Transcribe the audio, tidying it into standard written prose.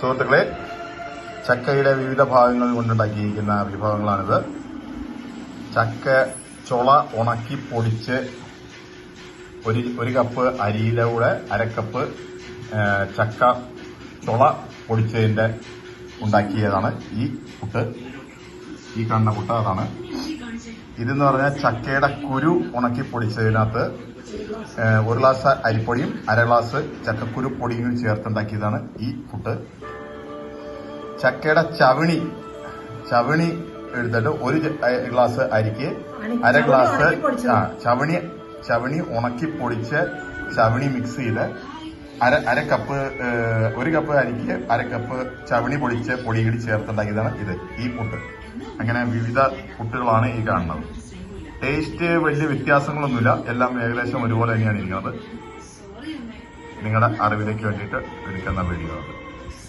സുഹൃത്തുക്കളെ, ചക്കയുടെ വിവിധ ഭാഗങ്ങൾ കൊണ്ടുണ്ടാക്കിയിരിക്കുന്ന വിഭവങ്ങളാണിത്. ചക്ക ചുള ഉണക്കി പൊടിച്ച് ഒരു കപ്പ് അരിയിലൂടെ അരക്കപ്പ് ചക്ക ചുള പൊടിച്ചതിന്റെ ഉണ്ടാക്കിയതാണ് ഈ പുട്ട്. ഈ കാണുന്ന പുട്ട് അതാണ്. ഇതെന്ന് പറഞ്ഞാൽ ചക്കയുടെ കുരു ഉണക്കി പൊടിച്ചതിനകത്ത് 1 ഗ്ലാസ് അരിപ്പൊടിയും 1/2 ഗ്ലാസ് ചക്കക്കുരു പൊടിയും ചേർത്തുണ്ടാക്കിയതാണ് ഈ പുട്ട്. ചക്കയുടെ ചവണി എടുത്തിട്ട് 1 ഗ്ലാസ് അരിക്ക് 1/2 ഗ്ലാസ് ചവണി ഉണക്കി പൊടിച്ച് ചവണി മിക്സ് ചെയ്ത് 1 കപ്പ് അരിക്ക് 1 കപ്പ് ചവണി പൊടിച്ച് പൊടി കൂടി ചേർത്തുണ്ടാക്കിയതാണ് ഈ പുട്ട്. അങ്ങനെ വിവിധ പുട്ടുകളാണ് ഈ കാണുന്നത്. ടേസ്റ്റ് വലിയ വ്യത്യാസങ്ങളൊന്നുമില്ല, എല്ലാം ഏകദേശം ഒരുപോലെ തന്നെയാണ് ഇരിക്കുന്നത്. നിങ്ങളുടെ അറിവിലേക്ക് വേണ്ടിയിട്ട് എടുക്കുന്ന വീഡിയോ ആണ്.